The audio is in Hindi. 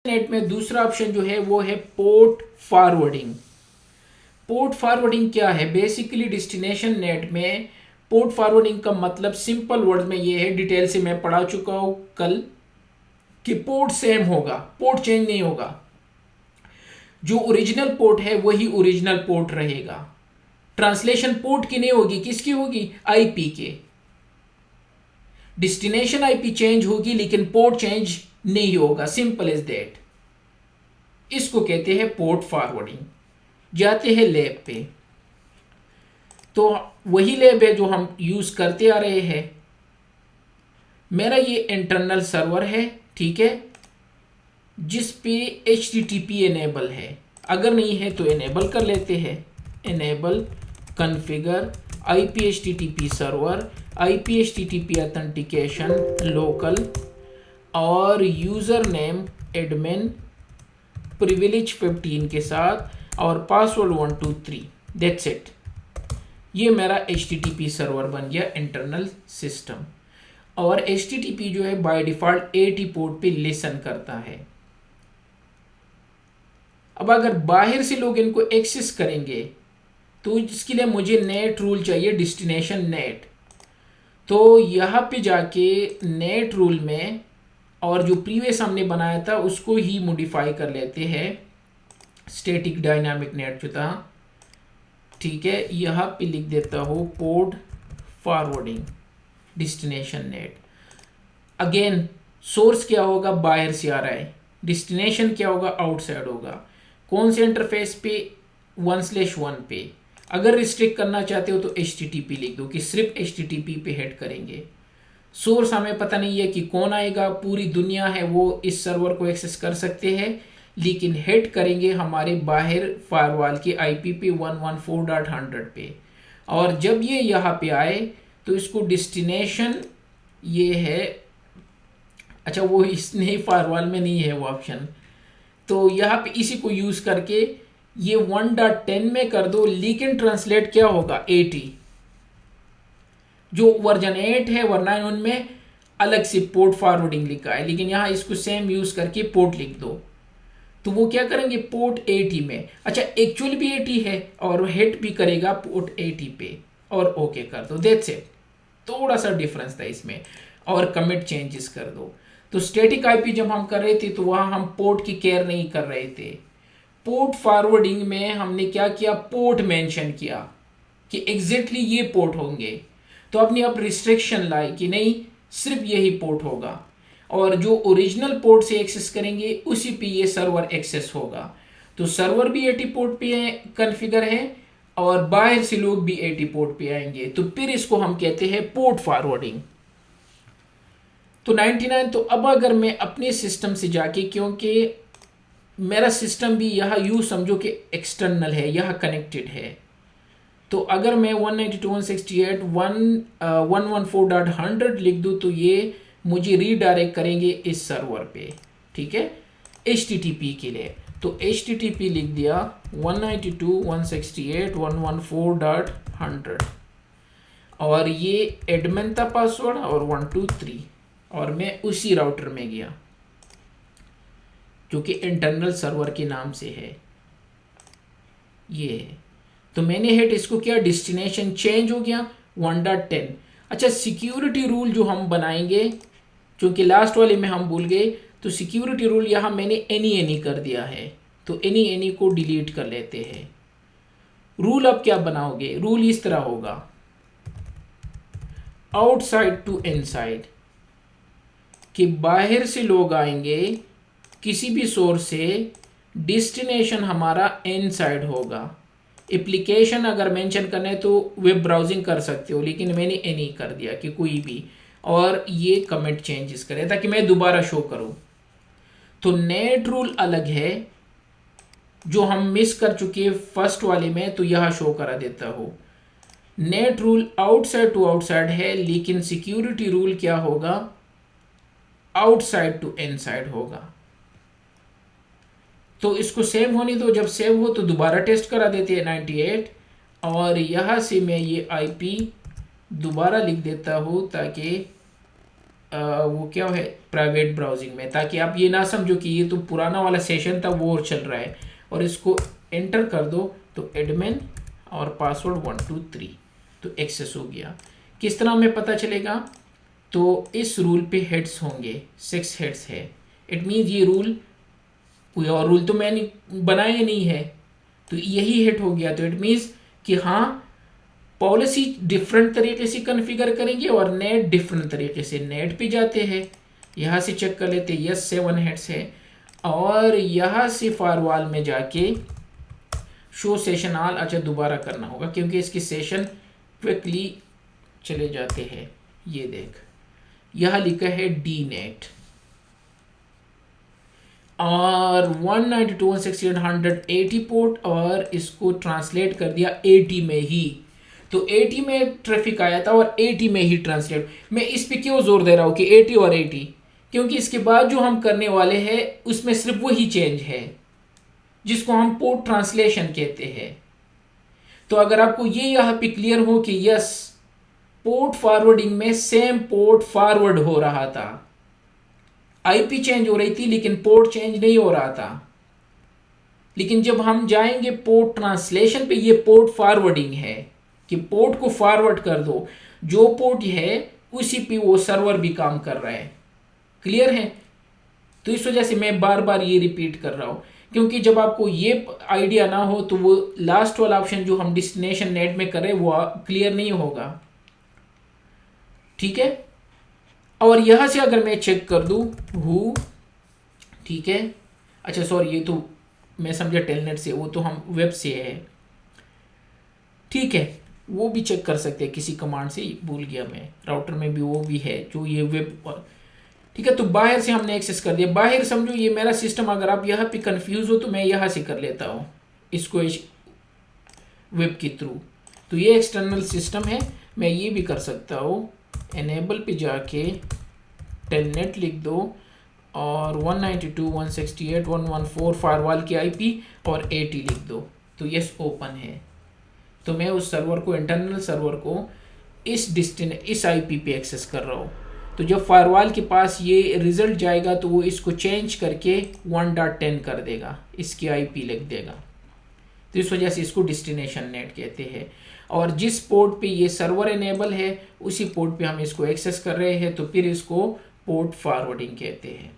नेट में दूसरा ऑप्शन जो है वो है पोर्ट फॉरवर्डिंग। पोर्ट फॉरवर्डिंग क्या है? बेसिकली डेस्टिनेशन नेट में पोर्ट फॉरवर्डिंग का मतलब सिंपल वर्ड में ये है, डिटेल से मैं पढ़ा चुका हूं कल, कि पोर्ट सेम होगा, पोर्ट चेंज नहीं होगा। जो ओरिजिनल पोर्ट है वही ओरिजिनल पोर्ट रहेगा। ट्रांसलेशन पोर्ट की नहीं होगी, किसकी होगी? आईपी के। डेस्टिनेशन आईपी चेंज होगी लेकिन पोर्ट चेंज नहीं होगा, सिंपल एज दैट। इसको कहते हैं पोर्ट फॉरवर्डिंग। जाते हैं लैब पे, तो वही लैब है जो हम यूज करते आ रहे हैं। मेरा ये इंटरनल सर्वर है, ठीक है, जिस पे HTTP एनेबल है। अगर नहीं है तो एनेबल कर लेते हैं। Enable configure IP HTTP server, IP HTTP authentication local, और यूज़र नेम एडमिन प्रिविलेज 15 के साथ और पासवर्ड 123। That's it. ये मेरा HTTP सर्वर बन गया, इंटरनल सिस्टम। और HTTP जो है बाय डिफॉल्ट 80 पोर्ट पे लिसन करता है। अब अगर बाहर से लोग इनको एक्सेस करेंगे तो इसके लिए मुझे नेट रूल चाहिए, डेस्टिनेशन नेट। तो यहाँ पे जाके नेट रूल में, और जो प्रीवियस हमने बनाया था उसको ही मॉडिफाई कर लेते हैं, स्टैटिक डायनामिक नेट जो था, ठीक है। यहाँ पे लिख देता हूँ port forwarding destination net. Again source क्या होगा? बाहर से आ रहा है। डेस्टिनेशन क्या होगा? आउटसाइड होगा। कौन से इंटरफेस पे? 1/1 पे। अगर रिस्ट्रिक्ट करना चाहते हो तो HTTP लिख दो कि सिर्फ HTTP पे हेड करेंगे। सोर्स हमें पता नहीं है कि कौन आएगा, पूरी दुनिया है वो इस सर्वर को एक्सेस कर सकते हैं, लेकिन हेड करेंगे हमारे बाहर फायरवॉल के IP पे 114.100 पे। और जब ये यहाँ पे आए तो इसको डेस्टिनेशन ये है, अच्छा वो इसने फायरवॉल में नहीं है वो ऑप्शन, तो यहाँ पे इसी को यूज करके ये 1.10 में कर दो, लेकिन ट्रांसलेट क्या होगा? 80। जो वर्जन 8 है वर्जन 9 में अलग से पोर्ट फॉरवर्डिंग लिखा है, लेकिन यहाँ इसको सेम यूज करके पोर्ट लिख दो, तो वो क्या करेंगे? पोर्ट 80 में। अच्छा एक्चुअल भी 80 है और हिट भी करेगा पोर्ट 80 पे, और ओके कर दो। That's it. थोड़ा सा डिफरेंस था इसमें, और कमिट चेंजेस कर दो। तो स्टैटिक IP जब हम कर रहे थे तो वहां हम पोर्ट की केयर नहीं कर रहे थे। पोर्ट फॉरवर्डिंग में हमने क्या किया? पोर्ट मेंशन किया कि एग्जैक्टली ये पोर्ट होंगे। तो अपनी अब रिस्ट्रिक्शन लाई कि नहीं, सिर्फ यही पोर्ट होगा, और जो ओरिजिनल पोर्ट से एक्सेस करेंगे उसी पे ये सर्वर एक्सेस होगा। तो सर्वर भी 80 पोर्ट पे कॉन्फ़िगर है और बाहर से लोग भी 80 पोर्ट पे आएंगे, तो फिर इसको हम कहते हैं पोर्ट फॉरवर्डिंग। तो 99। तो अब अगर मैं अपने सिस्टम से जाके, क्योंकि मेरा सिस्टम भी यहाँ यूँ समझो कि एक्सटर्नल है, यहाँ कनेक्टेड है, तो अगर मैं 192.168.114.100 लिख दूँ तो ये मुझे रीडायरेक्ट करेंगे इस सर्वर पे, ठीक है, HTTP के लिए। तो HTTP लिख दिया 192.168.114.100, और ये एडमिन था पासवर्ड और 123, और मैं उसी राउटर में गया जो कि इंटरनल सर्वर के नाम से है, ये है। तो मैंने हिट इसको किया, डेस्टिनेशन चेंज हो गया 1.10। अच्छा सिक्योरिटी रूल जो हम बनाएंगे, क्योंकि लास्ट वाले में हम भूल गए, तो सिक्योरिटी रूल यहाँ मैंने एनी कर दिया है, तो एनी को डिलीट कर लेते हैं। रूल अब क्या बनाओगे? रूल इस तरह होगा, आउटसाइड टू इनसाइड, कि बाहर से लोग आएंगे किसी भी सोर्स से, डेस्टिनेशन हमारा इनसाइड होगा। एप्लीकेशन अगर मेंशन करना है तो वेब ब्राउजिंग कर सकते हो, लेकिन मैंने एनी कर दिया कि कोई भी, और ये कमेंट चेंजेस करें ताकि मैं दोबारा शो करूं। तो नेट रूल अलग है जो हम मिस कर चुके फर्स्ट वाले में, तो यह शो करा देता हूं। Net rule outside to outside है, लेकिन सिक्योरिटी रूल क्या होगा? आउटसाइड टू इनसाइड होगा। तो इसको सेव होने दो, जब सेव हो तो दोबारा टेस्ट करा देते हैं 98, और यहां से मैं ये IP दोबारा लिख देता हूं ताकि वो क्या है प्राइवेट ब्राउजिंग में, ताकि आप ये ना समझो कि ये तो पुराना वाला सेशन था वो चल रहा है। और इसको एंटर कर दो तो एडमिन और पासवर्ड 123 तो एक्सेस हो गया। किस तरह हमें पता चलेगा? तो इस रूल पे हेड्स होंगे, 6 हेड्स है। इट मीन्स ये रूल, कोई और रूल तो मैंने बनाया नहीं है, तो यही हेड हो गया। तो इट मीन्स कि हाँ, पॉलिसी डिफरेंट तरीके से कॉन्फ़िगर करेंगे और नेट डिफरेंट तरीके से। नेट पे जाते हैं, यहाँ से चेक कर लेते हैं, यस 7 हेड्स है। और यहाँ से फायरवॉल में जाके शो सेशन ऑल, अच्छा दोबारा करना होगा क्योंकि इसके सेशन क्विकली चले जाते हैं। ये देख, यहाँ लिखा है डी नेट और 192.168.180 पोर्ट, और इसको ट्रांसलेट कर दिया 80 में ही। तो 80 में ट्रैफिक आया था और 80 में ही ट्रांसलेट। मैं इस पे क्यों जोर दे रहा हूँ कि 80 और 80, क्योंकि इसके बाद जो हम करने वाले हैं उसमें सिर्फ वही चेंज है जिसको हम पोर्ट ट्रांसलेशन कहते हैं। तो अगर आपको ये यहाँ पे क्लियर हो कि यस, पोर्ट फॉरवर्डिंग में सेम पोर्ट फॉरवर्ड हो रहा था, आईपी चेंज हो रही थी लेकिन पोर्ट चेंज नहीं हो रहा था। लेकिन जब हम जाएंगे पोर्ट ट्रांसलेशन पे, ये पोर्ट फॉरवर्डिंग है कि पोर्ट को फॉरवर्ड कर दो, जो पोर्ट है उसी पे वो सर्वर भी काम कर रहा है। क्लियर है? तो इस वजह से मैं बार बार ये रिपीट कर रहा हूं, क्योंकि जब आपको ये आइडिया ना हो तो वो लास्ट वाला ऑप्शन जो हम डेस्टिनेशन नेट में कर रहे हैं वो क्लियर नहीं होगा। ठीक है? और यहां से अगर मैं चेक कर दूं हु, ठीक है, अच्छा सॉरी, ये तो मैं समझा टेलनेट से, वो तो हम वेब से है। ठीक है, वो भी चेक कर सकते हैं किसी कमांड से, भूल गया मैं, राउटर में भी वो भी है जो ये वेब। ठीक है, तो बाहर से हमने एक्सेस कर दिया। बाहर समझो ये मेरा सिस्टम, अगर आप यहाँ पे कंफ्यूज हो तो मैं यहाँ से कर लेता हूँ इसको वेब के थ्रू। तो ये एक्सटर्नल सिस्टम है, मैं ये भी कर सकता हूँ, एनेबल पे जाके टेलनेट लिख दो और 192.168.114 फायरवॉल की आईपी और 80 लिख दो, तो यस ओपन है। तो मैं उस सर्वर को, इंटरनल सर्वर को इस आईपी पे एक्सेस कर रहा हूँ। तो जब फायरवॉल के पास ये रिजल्ट जाएगा तो वो इसको चेंज करके 1.10 कर देगा, इसकी आईपी लिख देगा। तो इस वजह से इसको डेस्टिनेशन नेट कहते हैं। और जिस पोर्ट पे ये सर्वर एनेबल है उसी पोर्ट पे हम इसको एक्सेस कर रहे हैं, तो फिर इसको पोर्ट फॉरवर्डिंग कहते हैं।